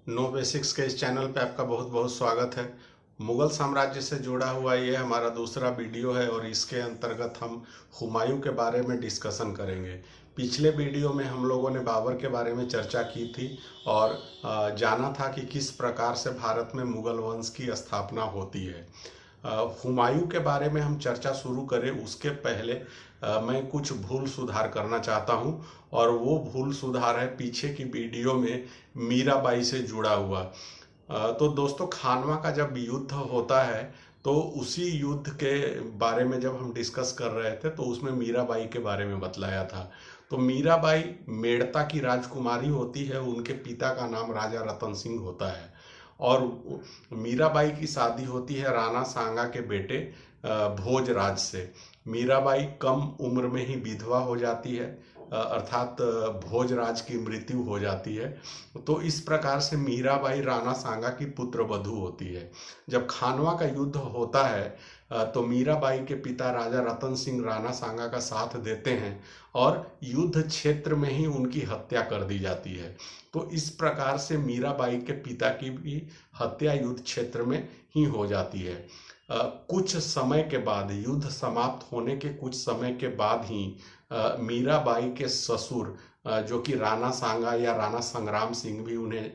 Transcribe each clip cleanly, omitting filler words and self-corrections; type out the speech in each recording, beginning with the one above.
Know basics के इस channel पे आपका बहुत बहुत स्वागत है। मुगल साम्राज्य से जुड़ा हुआ ये हमारा दूसरा वीडियो है और इसके अंतर्गत हम हुमायूं के बारे में डिस्कशन करेंगे। पिछले वीडियो में हम लोगों ने बाबर के बारे में चर्चा की थी और जाना था कि किस प्रकार से भारत में मुगल वंश की स्थापना होती है। हुमायूं के बारे में हम चर्चा शुरू करें उसके पहले मैं कुछ भूल सुधार करना चाहता हूं और वो भूल सुधार है पीछे की वीडियो में मीराबाई से जुड़ा हुआ। तो दोस्तों, खानवा का जब युद्ध होता है तो उसी युद्ध के बारे में जब हम डिस्कस कर रहे थे तो उसमें मीराबाई के बारे में बतलाया था। तो मीराबाई मेड़ता की राजकुमारी होती है, उनके पिता का नाम राजा रतन सिंह होता है और मीराबाई की शादी होती है राणा सांगा के बेटे भोजराज से। मीराबाई कम उम्र में ही विधवा हो जाती है, अर्थात भोजराज की मृत्यु हो जाती है। तो इस प्रकार से मीराबाई राणा सांगा की पुत्र वधू होती है। जब खानवा का युद्ध होता है तो मीराबाई के पिता राजा रतन सिंह राणा सांगा का साथ देते हैं और युद्ध क्षेत्र में ही उनकी हत्या कर दी जाती है। तो इस प्रकार से मीराबाई के पिता की भी हत्या युद्ध क्षेत्र में ही हो जाती है। कुछ समय के बाद, युद्ध समाप्त होने के कुछ समय के बाद ही मीराबाई के ससुर, जो कि राणा सांगा या राणा संग्राम सिंह भी उन्हें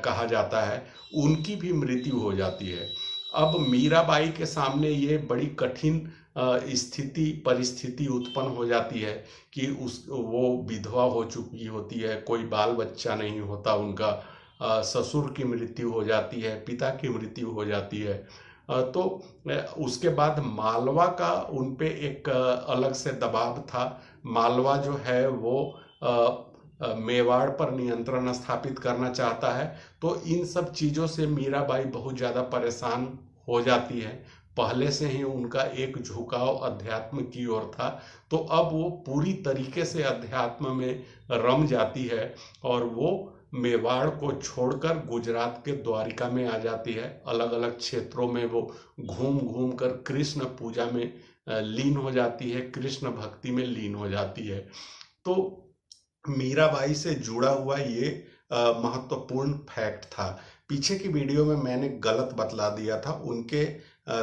कहा जाता है, उनकी भी मृत्यु हो जाती है। अब मीराबाई के सामने ये बड़ी कठिन परिस्थिति उत्पन्न हो जाती है कि वो विधवा हो चुकी होती है, कोई बाल बच्चा नहीं होता उनका, ससुर की मृत्यु हो जाती है, पिता की मृत्यु हो जाती है। तो उसके बाद मालवा का उन पे एक अलग से दबाव था। मालवा जो है वो मेवाड़ पर नियंत्रण स्थापित करना चाहता है। तो इन सब चीज़ों से मीराबाई बहुत ज़्यादा परेशान हो जाती है। पहले से ही उनका एक झुकाव अध्यात्म की ओर था, तो अब वो पूरी तरीके से अध्यात्म में रम जाती है और वो मेवाड़ को छोड़कर गुजरात के द्वारिका में आ जाती है। अलग अलग क्षेत्रों में वो घूम घूम कर कृष्ण पूजा में लीन हो जाती है, कृष्ण भक्ति में लीन हो जाती है। तो मीराबाई से जुड़ा हुआ ये महत्वपूर्ण फैक्ट था। पीछे की वीडियो में मैंने गलत बतला दिया था, उनके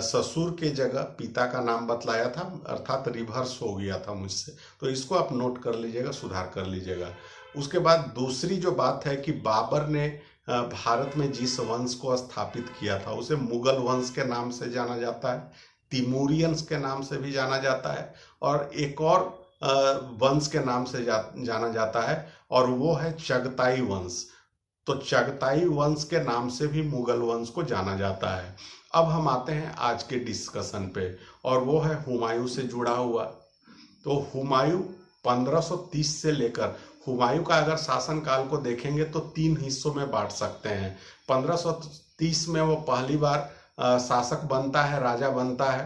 ससुर के जगह पिता का नाम बतलाया था, अर्थात रिवर्स हो गया था मुझसे। तो इसको आप नोट कर लीजिएगा, सुधार कर लीजिएगा। उसके बाद दूसरी जो बात है कि बाबर ने भारत में जिस वंश को स्थापित किया था उसे मुगल वंश के नाम से जाना जाता है, तिमूरियंस के नाम से भी जाना जाता है और एक और वंश के नाम से जाना जाता है और वो है चगताई वंश। तो चगताई वंश के नाम से भी मुगल वंश को जाना जाता है। अब हम आते हैं आज के डिस्कशन पे और वो है हुमायूं से जुड़ा हुआ। तो हुमायूं 1530 से लेकर, हुमायूं का अगर शासनकाल को देखेंगे तो 3 हिस्सों में बांट सकते हैं। 1530 में वो पहली बार शासक बनता है, राजा बनता है,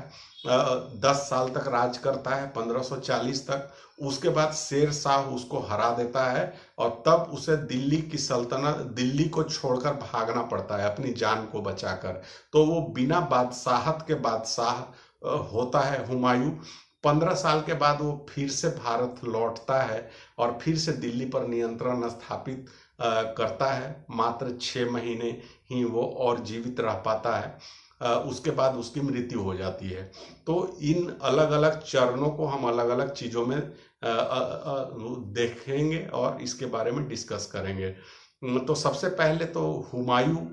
10 साल तक राज करता है, 1540 तक। उसके बाद शेर शाह उसको हरा देता है और तब उसे दिल्ली की सल्तनत, दिल्ली को छोड़कर भागना पड़ता है अपनी जान को बचाकर। तो वो बिना बादशाहत के बादशाह होता है हुमायूं। 15 साल के बाद वो फिर से भारत लौटता है और फिर से दिल्ली पर नियंत्रण स्थापित करता है। मात्र 6 महीने ही वो और जीवित रह पाता है, उसके बाद उसकी मृत्यु हो जाती है। तो इन अलग अलग चरणों को हम अलग अलग चीज़ों में देखेंगे और इसके बारे में डिस्कस करेंगे। तो सबसे पहले तो हुमायूं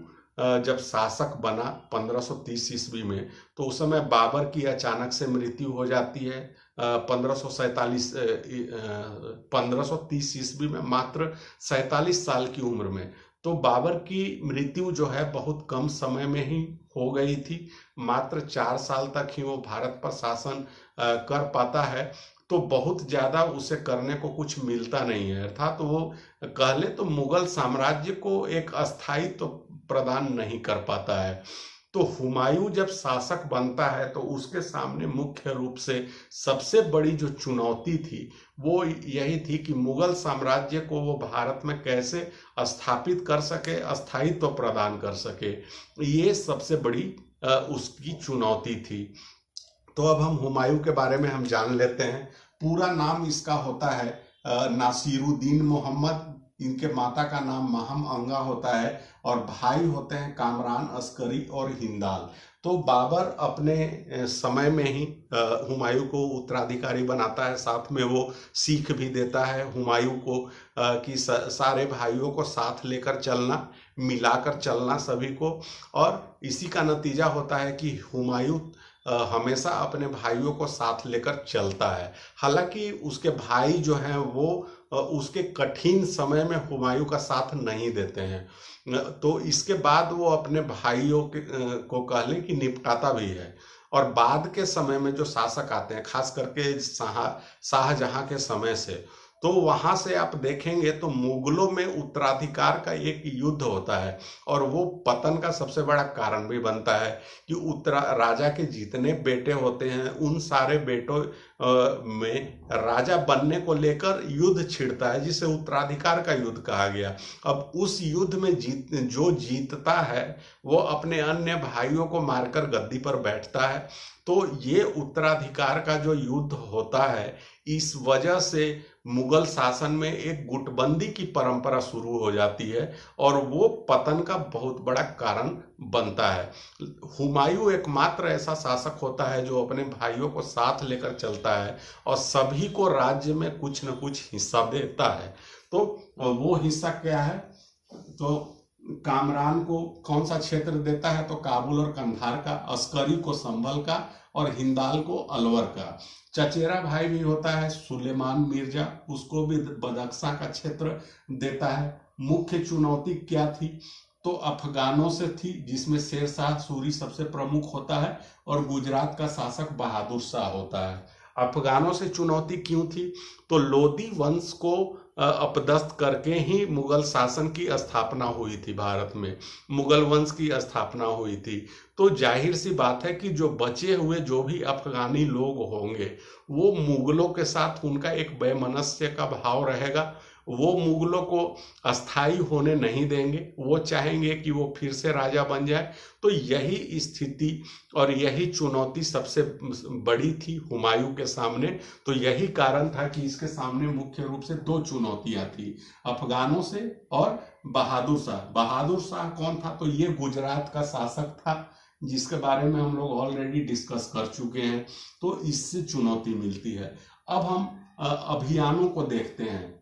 जब शासक बना 1530 ईस्वी में, तो उस समय बाबर की अचानक से मृत्यु हो जाती है 1530 ईस्वी में, मात्र 47 साल की उम्र में। तो बाबर की मृत्यु जो है बहुत कम समय में ही हो गई थी, मात्र 4 साल तक ही वो भारत पर शासन कर पाता है। तो बहुत ज़्यादा उसे करने को कुछ मिलता नहीं है, अर्थात वो कह ले तो मुगल साम्राज्य को एक अस्थायित्व तो प्रदान नहीं कर पाता है। तो हुमायूं जब शासक बनता है तो उसके सामने मुख्य रूप से सबसे बड़ी जो चुनौती थी वो यही थी कि मुगल साम्राज्य को वो भारत में कैसे स्थापित कर सके, अस्थायित्व प्रदान कर सके, ये सबसे बड़ी उसकी चुनौती थी। तो अब हम हुमायूं के बारे में हम जान लेते हैं। पूरा नाम इसका होता है नासिरुद्दीन मोहम्मद इनके माता का नाम महम अंगा होता है और भाई होते हैं कामरान, अस्करी और हिंदाल। तो बाबर अपने समय में ही हुमायूं को उत्तराधिकारी बनाता है, साथ में वो सीख भी देता है हुमायूं को कि सारे भाइयों को साथ लेकर चलना, मिलाकर चलना सभी को। और इसी का नतीजा होता है कि हुमायूं हमेशा अपने भाइयों को साथ लेकर चलता है। हालांकि उसके भाई जो हैं वो उसके कठिन समय में हुमायूं का साथ नहीं देते हैं। तो इसके बाद वो अपने भाइयों को कह लें कि निपटाता भी है। और बाद के समय में जो शासक आते हैं, खास करके शाहजहां के समय से, तो वहां से आप देखेंगे तो मुगलों में उत्तराधिकार का एक युद्ध होता है और वो पतन का सबसे बड़ा कारण भी बनता है कि राजा के जितने बेटे होते हैं उन सारे बेटों में राजा बनने को लेकर युद्ध छिड़ता है, जिसे उत्तराधिकार का युद्ध कहा गया। अब उस युद्ध में जो जीतता है वो अपने अन्य भाइयों को मारकर गद्दी पर बैठता है। तो ये उत्तराधिकार का जो युद्ध होता है, इस वजह से मुगल शासन में एक गुटबंदी की परंपरा शुरू हो जाती है और वो पतन का बहुत बड़ा कारण बनता है। हुमायूं एकमात्र ऐसा शासक होता है जो अपने भाइयों को साथ लेकर चलता है और सभी को राज्य में कुछ न कुछ हिस्सा देता है। तो वो हिस्सा क्या है? तो कामरान को कौन सा क्षेत्र देता है? तो काबुल और कंधार का, अस्करी को संभल का और हिंदाल को अलवर का। चचेरा भाई भी होता है सुलेमान मिर्जा, उसको भी बदख्शां का क्षेत्र देता है। मुख्य चुनौती क्या थी? तो अफगानों से थी, जिसमें शेर शाह सूरी सबसे प्रमुख होता है और गुजरात का शासक बहादुर शाह होता है। अफगानों से चुनौती क्यों थी? तो लोदी वंश को अपदस्थ करके ही मुगल शासन की स्थापना हुई थी, भारत में मुगल वंश की स्थापना हुई थी। तो जाहिर सी बात है कि जो बचे हुए जो भी अफगानी लोग होंगे वो मुगलों के साथ उनका एक वैमनस्य का भाव रहेगा। वो मुगलों को अस्थायी होने नहीं देंगे, वो चाहेंगे कि वो फिर से राजा बन जाए। तो यही स्थिति और यही चुनौती सबसे बड़ी थी हुमायूं के सामने। तो यही कारण था कि इसके सामने मुख्य रूप से दो चुनौतियां थी, अफगानों से और बहादुर शाह। बहादुर शाह कौन था? तो ये गुजरात का शासक था, जिसके बारे में हम लोग ऑलरेडी डिस्कस कर चुके हैं। तो इससे चुनौती मिलती है। अब हम अभियानों को देखते हैं,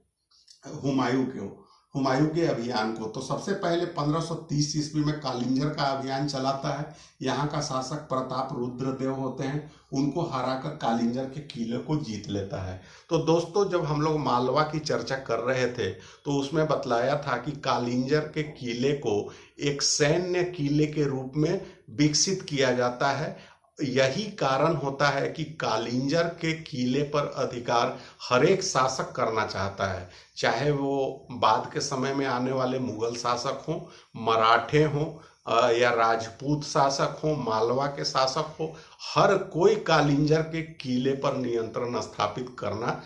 हुमायूं के अभियान को। तो सबसे पहले 1530 ईस्वी में कालिंजर का अभियान चलाता है। यहाँ का शासक प्रताप रुद्रदेव होते हैं, उनको हराकर कालिंजर के किले को जीत लेता है। तो दोस्तों, जब हम लोग मालवा की चर्चा कर रहे थे तो उसमें बतलाया था कि कालिंजर के किले को एक सैन्य किले के रूप में विकसित किया जाता है। यही कारण होता है कि कालिंजर के किले पर अधिकार हर एक शासक करना चाहता है, चाहे वो बाद के समय में आने वाले मुगल शासक हों, मराठे हों या राजपूत शासक हों, मालवा के शासक हो, हर कोई कालिंजर के किले पर नियंत्रण स्थापित करना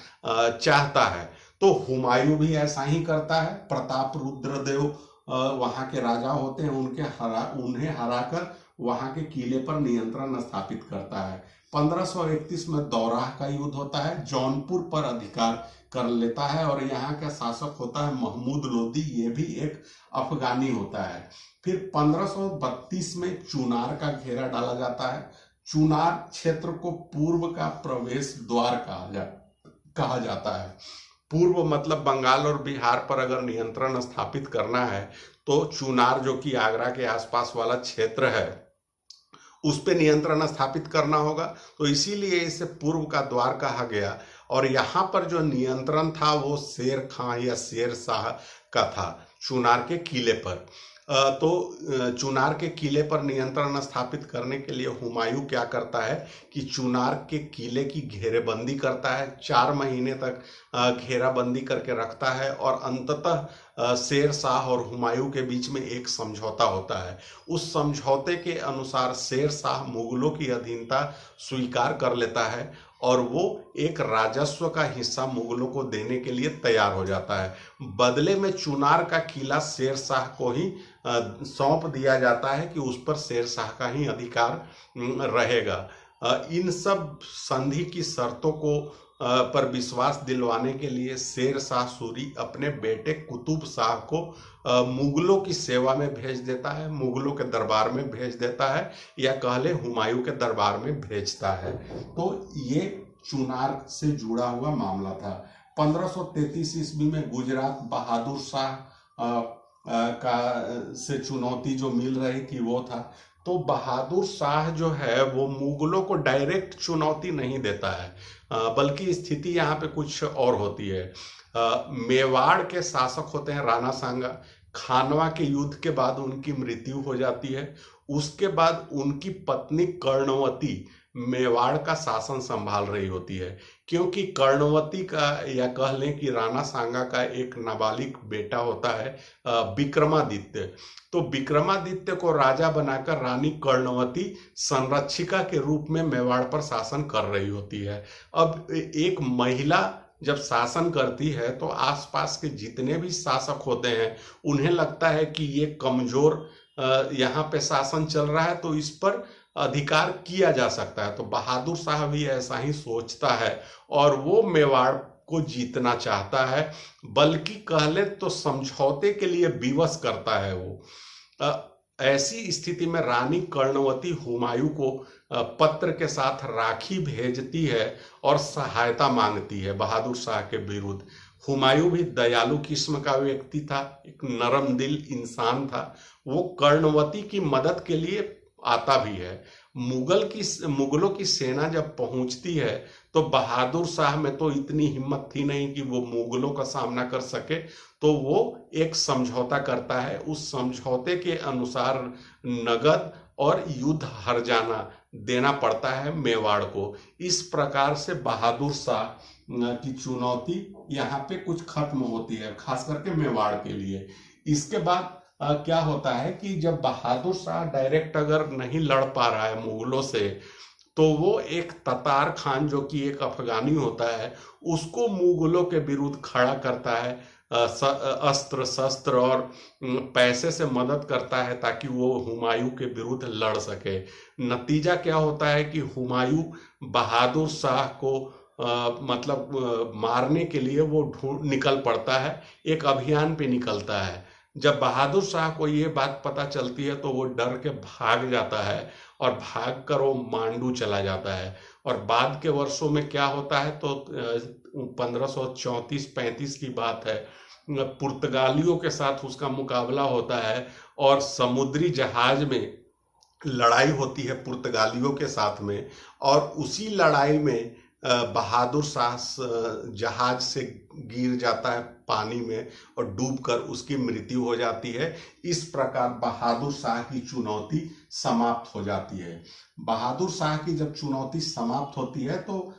चाहता है। तो हुमायूं भी ऐसा ही करता है। प्रताप रुद्रदेव वहाँ के राजा होते हैं, उन्हें हराकर वहां के किले पर नियंत्रण स्थापित करता है। 1531 में दौराह का युद्ध होता है, जौनपुर पर अधिकार कर लेता है और यहाँ का शासक होता है महमूद लोदी, ये भी एक अफगानी होता है। फिर 1532 में चुनार का घेरा डाला जाता है। चुनार क्षेत्र को पूर्व का प्रवेश द्वार कहा जाता है। पूर्व मतलब बंगाल और बिहार पर अगर नियंत्रण स्थापित करना है तो चुनार, जो कि आगरा के आसपास वाला क्षेत्र है, उस पे नियंत्रण स्थापित करना होगा। तो इसीलिए इसे पूर्व का द्वार कहा गया। और यहाँ पर जो नियंत्रण था वो शेर खां या शेर शाह का था चुनार के किले पर। तो चुनार के किले पर नियंत्रण स्थापित करने के लिए हुमायूं क्या करता है कि चुनार के किले की घेरेबंदी करता है। 4 महीने तक घेराबंदी करके रखता है और अंततः शेर शाह और हुमायूं के बीच में एक समझौता होता है। उस समझौते के अनुसार शेर शाह मुगलों की अधीनता स्वीकार कर लेता है और वो एक राजस्व का हिस्सा मुगलों को देने के लिए तैयार हो जाता है। बदले में चुनार का किला शेर शाह को ही सौंप दिया जाता है कि उस पर शेर शाह का ही अधिकार रहेगा। इन सब संधि की शर्तों को पर विश्वास दिलवाने के लिए शेर शाह सूरी अपने बेटे कुतुब शाह को मुगलों की सेवा में भेज देता है, मुगलों के दरबार में भेज देता है, या कह ले हुमायूं के दरबार में भेजता है। तो ये चुनार से जुड़ा हुआ मामला था। 1533 ईस्वी में गुजरात बहादुर शाह का से चुनौती जो मिल रही थी वो था। तो बहादुर शाह जो है वो मुगलों को डायरेक्ट चुनौती नहीं देता है, बल्कि स्थिति यहाँ पे कुछ और होती है। मेवाड़ के शासक होते हैं राणा सांगा। खानवा के युद्ध के बाद उनकी मृत्यु हो जाती है। उसके बाद उनकी पत्नी कर्णवती मेवाड़ का शासन संभाल रही होती है, क्योंकि कर्णवती का, या कह लें कि राणा सांगा का एक नाबालिग बेटा होता है विक्रमादित्य। तो विक्रमादित्य को राजा बनाकर रानी कर्णवती संरक्षिका के रूप में मेवाड़ पर शासन कर रही होती है। अब एक महिला जब शासन करती है तो आसपास के जितने भी शासक होते हैं उन्हें लगता है कि ये कमजोर यहाँ पे शासन चल रहा है, तो इस पर अधिकार किया जा सकता है। तो बहादुर शाह भी ऐसा ही सोचता है और वो मेवाड़ को जीतना चाहता है, बल्कि कह ले तो समझौते के लिए विवश करता है वो। ऐसी स्थिति में रानी कर्णवती हुमायूं को पत्र के साथ राखी भेजती है और सहायता मांगती है बहादुर शाह के विरुद्ध। हुमायूं भी दयालु किस्म का व्यक्ति था, एक नरम दिल इंसान था। वो कर्णवती की मदद के लिए आता भी है। मुगलों की सेना जब पहुंचती है तो बहादुर शाह में तो इतनी हिम्मत थी नहीं कि वो मुगलों का सामना कर सके, तो वो एक समझौता करता है। उस समझौते के अनुसार नगद और युद्ध हर्जाना देना पड़ता है मेवाड़ को। इस प्रकार से बहादुर शाह की चुनौती यहाँ पे कुछ खत्म होती है, खास करके मेवाड़ के लिए। इसके बाद क्या होता है कि जब बहादुर शाह डायरेक्ट अगर नहीं लड़ पा रहा है मुगलों से, तो वो एक ततार खान जो कि एक अफगानी होता है उसको मुगलों के विरुद्ध खड़ा करता है। अस्त्र शस्त्र और पैसे से मदद करता है ताकि वो हुमायूं के विरुद्ध लड़ सके। नतीजा क्या होता है कि हुमायूं बहादुर शाह को मारने के लिए वो निकल पड़ता है, एक अभियान पे निकलता है। जब बहादुर शाह को ये बात पता चलती है तो वो डर के भाग जाता है और भागकर वो मांडू चला जाता है। और बाद के वर्षों में क्या होता है, तो 1534-35 की बात है, पुर्तगालियों के साथ उसका मुकाबला होता है और समुद्री जहाज में लड़ाई होती है पुर्तगालियों के साथ में। और उसी लड़ाई में बहादुर शाह जहाज से गिर जाता है पानी में और डूबकर उसकी मृत्यु हो जाती है। इस प्रकार बहादुर शाह की चुनौती समाप्त हो जाती है। बहादुर शाह की जब चुनौती समाप्त होती है तो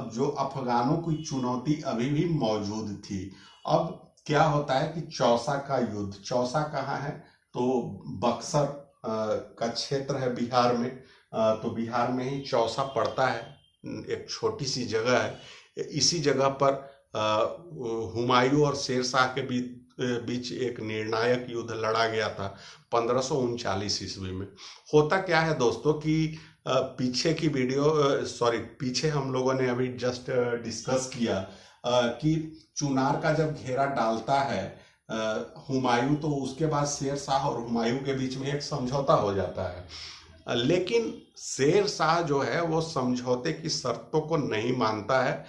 जो अफगानों की चुनौती अभी भी मौजूद थी। अब क्या होता है कि चौसा का युद्ध, चौसा कहाँ है, तो बक्सर का क्षेत्र है बिहार में। तो बिहार में ही चौसा पड़ता है, एक छोटी सी जगह है। इसी जगह पर हुमायूं और शेर शाह के बीच एक निर्णायक युद्ध लड़ा गया था 1539 ईस्वी में। होता क्या है दोस्तों कि पीछे हम लोगों ने अभी जस्ट डिस्कस किया कि चुनार का जब घेरा डालता है हुमायूं, तो उसके बाद शेर शाह और हुमायूं के बीच में एक समझौता हो जाता है। लेकिन शेर शाह जो है वो समझौते की शर्तों को नहीं मानता है,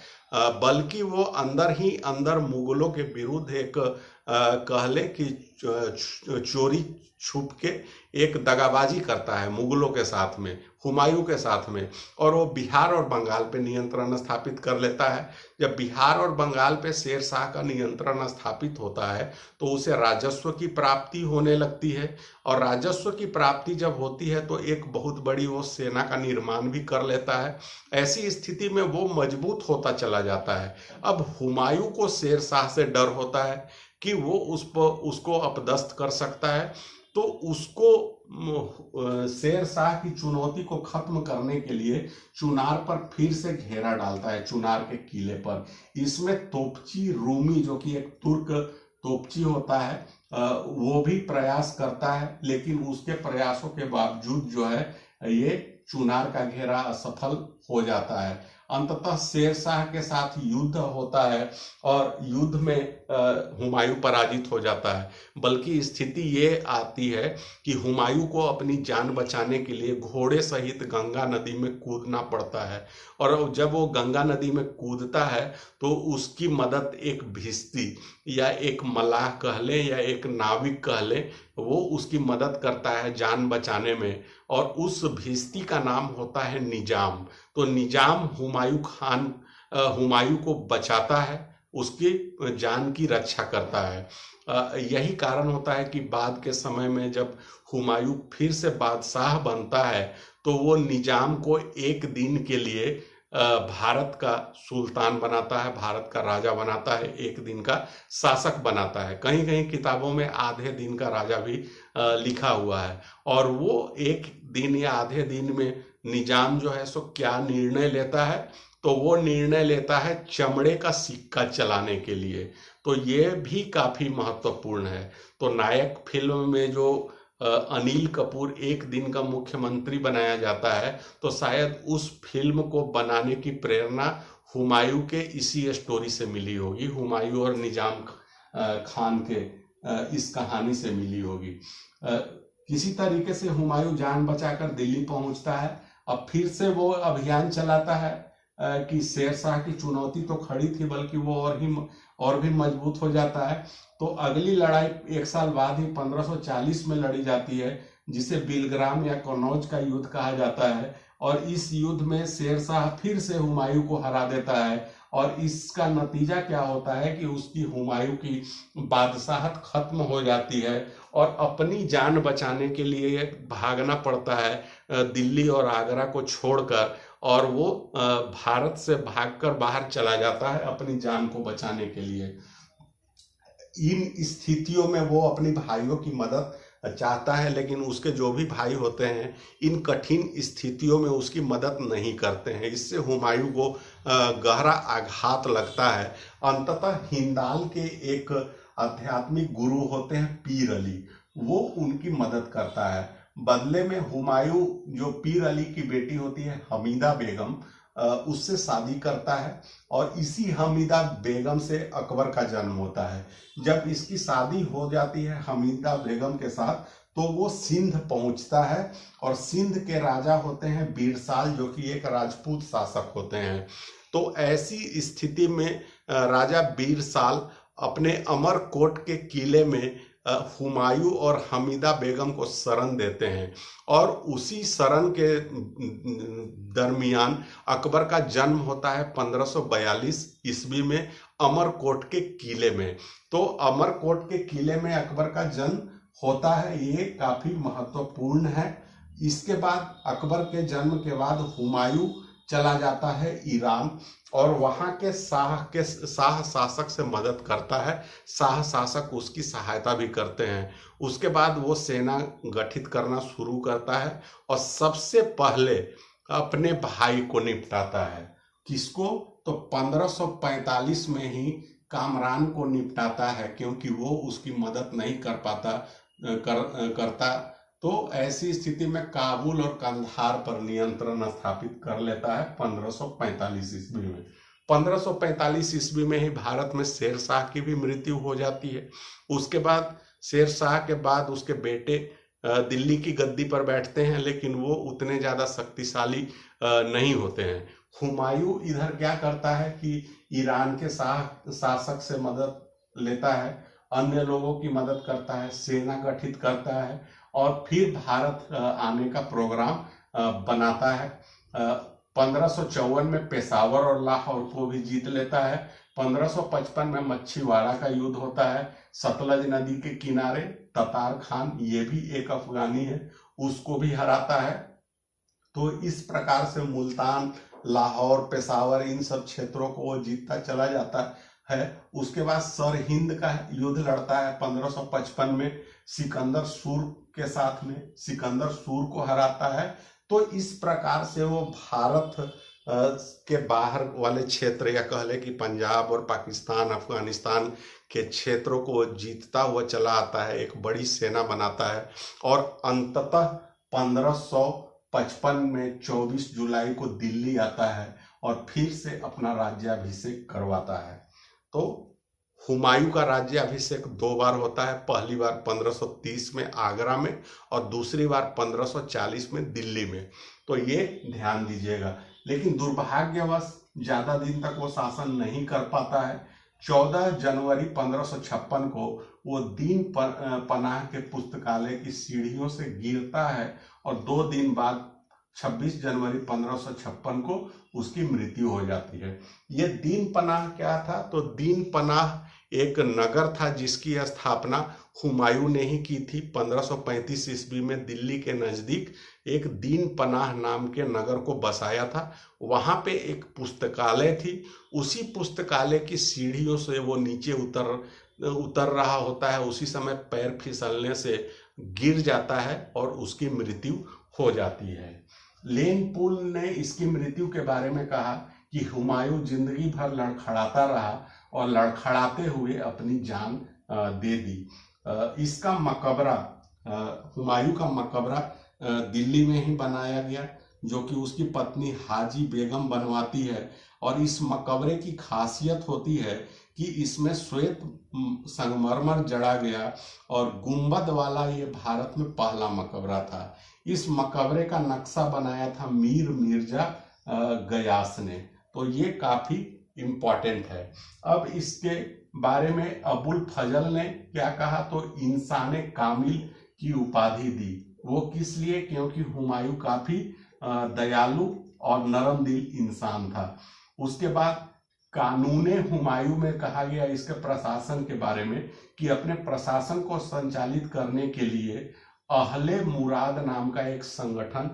बल्कि वो अंदर ही अंदर मुगलों के विरुद्ध एक कह ले कि चोरी छुप के एक दगाबाजी करता है मुगलों के साथ में, हुमायूं के साथ में, और वो बिहार और बंगाल पे नियंत्रण स्थापित कर लेता है। जब बिहार और बंगाल पे शेर शाह का नियंत्रण स्थापित होता है तो उसे राजस्व की प्राप्ति होने लगती है, और राजस्व की प्राप्ति जब होती है तो एक बहुत बड़ी वो सेना का निर्माण भी कर लेता है। ऐसी स्थिति में वो मजबूत होता चला जाता है। अब हुमायूं को शेर शाह से डर होता है कि वो उसको अपदस्थ कर सकता है, तो उसको शेर शाह की चुनौती को खत्म करने के लिए चुनार पर फिर से घेरा डालता है, चुनार के किले पर। इसमें तोपची रूमी जो कि एक तुर्क तोपची होता है वो भी प्रयास करता है, लेकिन उसके प्रयासों के बावजूद जो है ये चुनार का घेरा असफल हो जाता है। अंततः शेरशाह के साथ युद्ध होता है और युद्ध में हुमायूं पराजित हो जाता है। बल्कि स्थिति ये आती है कि हुमायूं को अपनी जान बचाने के लिए घोड़े सहित गंगा नदी में कूदना पड़ता है। और जब वो गंगा नदी में कूदता है तो उसकी मदद एक भिश्ती या एक मलाह कह लें या एक नाविक कह लें, वो उसकी मदद करता है जान बचाने में, और उस भिश्ती का नाम होता है निजाम। तो निजाम हुमायूं को बचाता है, उसकी जान की रक्षा करता है। यही कारण होता है कि बाद के समय में जब हुमायूं फिर से बादशाह बनता है तो वो निजाम को एक दिन के लिए भारत का सुल्तान बनाता है, भारत का राजा बनाता है, एक दिन का शासक बनाता है। कहीं कहीं किताबों में आधे दिन का राजा भी लिखा हुआ है। और वो एक दिन या आधे दिन में निजाम जो है सो क्या निर्णय लेता है, तो वो निर्णय लेता है चमड़े का सिक्का चलाने के लिए। तो ये भी काफी महत्वपूर्ण है। तो नायक फिल्म में जो अनिल कपूर एक दिन का मुख्यमंत्री बनाया जाता है, तो शायद उस फिल्म को बनाने की प्रेरणा हुमायूं के इसी स्टोरी से मिली होगी, हुमायूं और निजाम खान के इस कहानी से मिली होगी। किसी तरीके से हुमायूं जान बचाकर दिल्ली पहुंचता है। अब फिर से वो अभियान चलाता है कि शेरशाह की चुनौती तो खड़ी थी, बल्कि वो और भी मजबूत हो जाता है। तो अगली लड़ाई एक साल बाद ही 1540 में लड़ी जाती है, जिसे बिलग्राम या कन्नौज का युद्ध कहा जाता है। और इस युद्ध में शेरशाह फिर से हुमायूं को हरा देता है, और इसका नतीजा क्या होता है कि उसकी हुमायूं की बादशाहत खत्म हो जाती है और अपनी जान बचाने के लिए भागना पड़ता है दिल्ली और आगरा को छोड़कर, और वो भारत से भागकर बाहर चला जाता है अपनी जान को बचाने के लिए। इन स्थितियों में वो अपने भाइयों की मदद चाहता है, लेकिन उसके जो भी भाई होते हैं इन कठिन स्थितियों में उसकी मदद नहीं करते हैं। इससे हुमायूं को गहरा आघात लगता है। अंततः हिंदाल के एक आध्यात्मिक गुरु होते हैं पीर अली, वो उनकी मदद करता है। बदले में हुमायूं जो पीर अली की बेटी होती है हमीदा बेगम, उससे शादी करता है, और इसी हमीदा बेगम से अकबर का जन्म होता है। जब इसकी शादी हो जाती है हमीदा बेगम के साथ, तो वो सिंध पहुंचता है, और सिंध के राजा होते हैं बीरसाल, जो कि एक राजपूत शासक होते हैं। तो ऐसी स्थिति में राजा बीरसाल अपने अमरकोट के किले में हुमायूं और हमीदा बेगम को शरण देते हैं, और उसी शरण के दरमियान अकबर का जन्म होता है 1542 ईस्वी में अमरकोट के किले में। तो अमरकोट के किले में अकबर का जन्म होता है, ये काफी महत्वपूर्ण है। इसके बाद अकबर के जन्म के बाद हुमायूं चला जाता है ईरान, और वहां के शाह शासक से मदद करता है। शाह शासक उसकी सहायता भी करते हैं। उसके बाद वो सेना गठित करना शुरू करता है, और सबसे पहले अपने भाई को निपटाता है। किसको? तो 1545 में ही कामरान को निपटाता है, क्योंकि वो उसकी मदद नहीं करता। तो ऐसी स्थिति में काबुल और कंधार पर नियंत्रण स्थापित कर लेता है 1545 ईस्वी में। 1545 ईस्वी में ही भारत में शेरशाह की भी मृत्यु हो जाती है। उसके बाद शेरशाह के बाद उसके बेटे दिल्ली की गद्दी पर बैठते हैं, लेकिन वो उतने ज्यादा शक्तिशाली नहीं होते हैं। हुमायूं इधर क्या करता है कि ईरान के शासक से मदद लेता है, अन्य लोगों की मदद करता है, सेना गठित करता है, और फिर भारत आने का प्रोग्राम बनाता है। 1554 में पेशावर और लाहौर को भी जीत लेता है। 1555 में मच्छीवाड़ा का युद्ध होता है सतलज नदी के किनारे। ततार खान, ये भी एक अफगानी है, उसको भी हराता है। तो इस प्रकार से मुल्तान, लाहौर, पेशावर, इन सब क्षेत्रों को वो जीतता चला जाता है। उसके बाद सरहिंद का युद्ध लड़ता है 1555 में सिकंदर सूर के साथ में, सिकंदर सूर को हराता है। तो इस प्रकार से वो भारत के बाहर वाले क्षेत्र, या कह ले कि पंजाब और पाकिस्तान, अफगानिस्तान के क्षेत्रों को जीतता हुआ चला आता है, एक बड़ी सेना बनाता है, और अंततः 55 में 24 जुलाई को दिल्ली आता है और फिर से अपना राज्याभिषेक करवाता है। तो हुमायूं का राज्याभिषेक 2 बार होता है, पहली बार 1530 में आगरा में और दूसरी बार 1540 में दिल्ली में। तो ये ध्यान दीजिएगा। लेकिन दुर्भाग्यवश ज्यादा दिन तक वो शासन नहीं कर पाता है। 14 जनवरी 1556 को वो दीन पनाह के पुस्तकालय की सीढ़ियों से गिरता है और 2 दिन बाद 26 जनवरी 1556 को उसकी मृत्यु हो जाती है। ये दीन पनाह क्या था? तो दीन पनाह एक नगर था जिसकी स्थापना हुमायूं ने ही की थी। 1535 ईस्वी में दिल्ली के नजदीक एक दीन पनाह नाम के नगर को बसाया था। वहां पे एक पुस्तकालय थी। उसी पुस्तकालय की सीढ़ियों से वो नीचे उतर रहा होता है। उसी समय पैर फिसलने से गिर जाता है और उसकी मृत्यु हो जाती है। लेन पुल ने इसकी मृत्यु के बारे में कहा कि हुमायूं जिंदगी भर लड़खड़ाता रहा और लड़खड़ाते हुए अपनी जान दे दी। इसका मकबरा, हुमायूं का मकबरा दिल्ली में ही बनाया गया, जो कि उसकी पत्नी हाजी बेगम बनवाती है। और इस मकबरे की खासियत होती है कि इसमें श्वेत संगमरमर जड़ा गया और गुंबद वाला ये भारत में पहला मकबरा था। इस मकबरे का नक्शा बनाया था मीर मिर्जा गयास ने। तो ये काफी इम्पोर्टेंट है। अब इसके बारे में अबुल फजल ने क्या कहा? तो इंसाने कामिल की उपाधि दी। वो किस लिए? क्योंकि हुमायूं काफी दयालु और नरम दिल इंसान था। उसके बाद कानूने हुमायूं में कहा गया इसके प्रशासन के बारे में कि अपने प्रशासन को संचालित करने के लिए अहले मुराद नाम का एक संगठन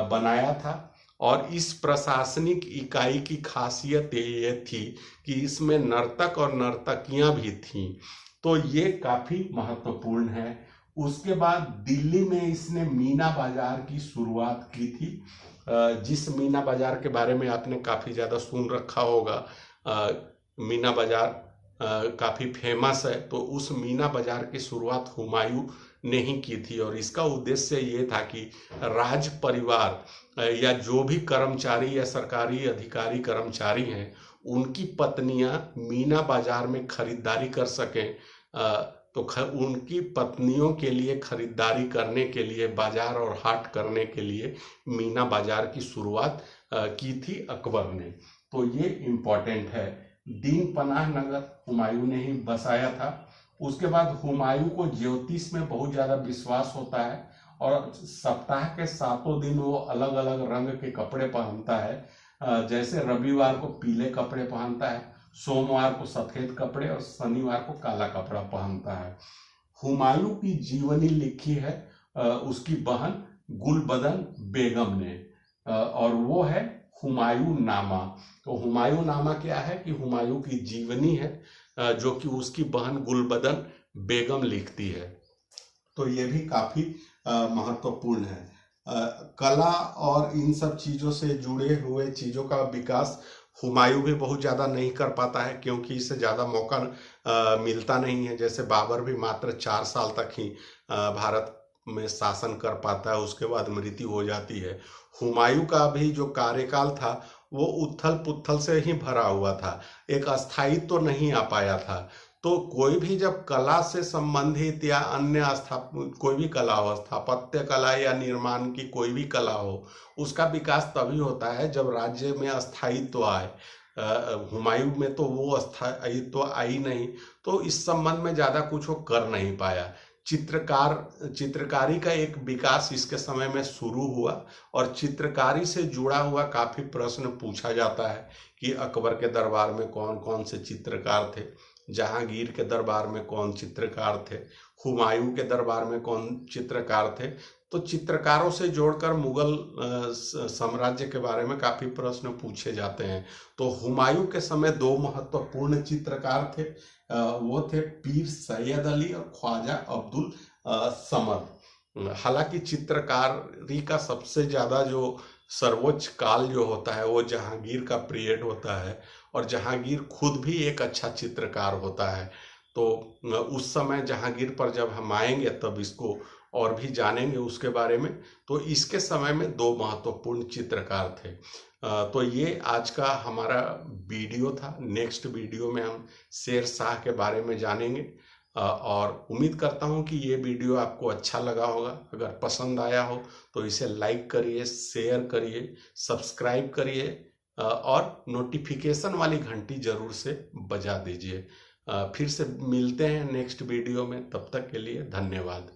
बनाया था। और इस प्रशासनिक इकाई की खासियत ये थी कि इसमें नर्तक और नर्तकियां भी थीं। तो ये काफी महत्वपूर्ण है। उसके बाद दिल्ली में इसने मीना बाजार की शुरुआत की थी। जिस मीना बाजार के बारे में आपने काफी ज्यादा सुन रखा होगा। मीना बाजार काफी फेमस है। तो उस मीना बाजार की शुरुआत हुमायूं ने ही की थी और इसका उद्देश्य ये था कि राज परिवार या जो भी कर्मचारी या सरकारी अधिकारी कर्मचारी हैं, उनकी पत्नियां मीना बाजार में खरीदारी कर सकें। तो उनकी पत्नियों के लिए खरीदारी करने के लिए, बाजार और हाट करने के लिए मीना बाजार की शुरुआत की थी अकबर ने। तो ये इम्पोर्टेंट है। दीन पनाह नगर हुमायूं ने ही बसाया था। उसके बाद हुमायूं को ज्योतिष में बहुत ज्यादा विश्वास होता है और सप्ताह के 7 दिन वो अलग अलग रंग के कपड़े पहनता है। जैसे रविवार को पीले कपड़े पहनता है, सोमवार को सफेद कपड़े और शनिवार को काला कपड़ा पहनता है। हुमायूं की जीवनी लिखी है उसकी बहन गुलबदन बेगम ने और वो है हुमायूं नामा। तो हुमायूं नामा क्या है कि हुमायूं की जीवनी है जो कि उसकी बहन गुलबदन बेगम लिखती है। तो ये भी काफी महत्वपूर्ण है। कला और इन सब चीजों से जुड़े हुए चीजों का विकास हुमायूं भी बहुत ज्यादा नहीं कर पाता है क्योंकि इससे ज्यादा मौका मिलता नहीं है। जैसे बाबर भी मात्र 4 साल तक ही भारत में शासन कर पाता है, उसके बाद मृत्यु हो जाती है। हुमायूं का भी जो कार्यकाल था वो उथल पुथल से ही भरा हुआ था, एक अस्थायित्व तो नहीं आ पाया था। तो कोई भी जब कला से संबंधित या अन्य कोई भी कला हो, स्थापत्य कला या निर्माण की कोई भी कला हो, उसका विकास तभी होता है जब राज्य में अस्थायित्व आए। हुमायूं में तो वो अस्थायित्व आई नहीं, तो इस संबंध में ज्यादा कुछ वो कर नहीं पाया। चित्रकारी का एक विकास इसके समय में शुरू हुआ और चित्रकारी से जुड़ा हुआ काफी प्रश्न पूछा जाता है कि अकबर के दरबार में कौन कौन से चित्रकार थे, जहांगीर के दरबार में कौन चित्रकार थे, हुमायूं के दरबार में कौन चित्रकार थे। तो चित्रकारों से जोड़कर मुगल साम्राज्य के बारे में काफी प्रश्न पूछे जाते हैं। तो हुमायूं के समय 2 महत्वपूर्ण चित्रकार थे, वो थे पीर सैयद अली और ख्वाजा अब्दुल समद। हालांकि चित्रकारी का सबसे ज्यादा जो सर्वोच्च काल जो होता है वो जहांगीर का पीरियड होता है और जहांगीर खुद भी एक अच्छा चित्रकार होता है। तो उस समय जहांगीर पर जब हम आएंगे तब इसको और भी जानेंगे उसके बारे में। तो इसके समय में दो महत्वपूर्ण चित्रकार थे। तो ये आज का हमारा वीडियो था। नेक्स्ट वीडियो में हम शेर शाह के बारे में जानेंगे। और उम्मीद करता हूँ कि ये वीडियो आपको अच्छा लगा होगा। अगर पसंद आया हो तो इसे लाइक करिए, शेयर करिए, सब्सक्राइब करिए और नोटिफिकेशन वाली घंटी जरूर से बजा दीजिए। फिर से मिलते हैं नेक्स्ट वीडियो में, तब तक के लिए धन्यवाद।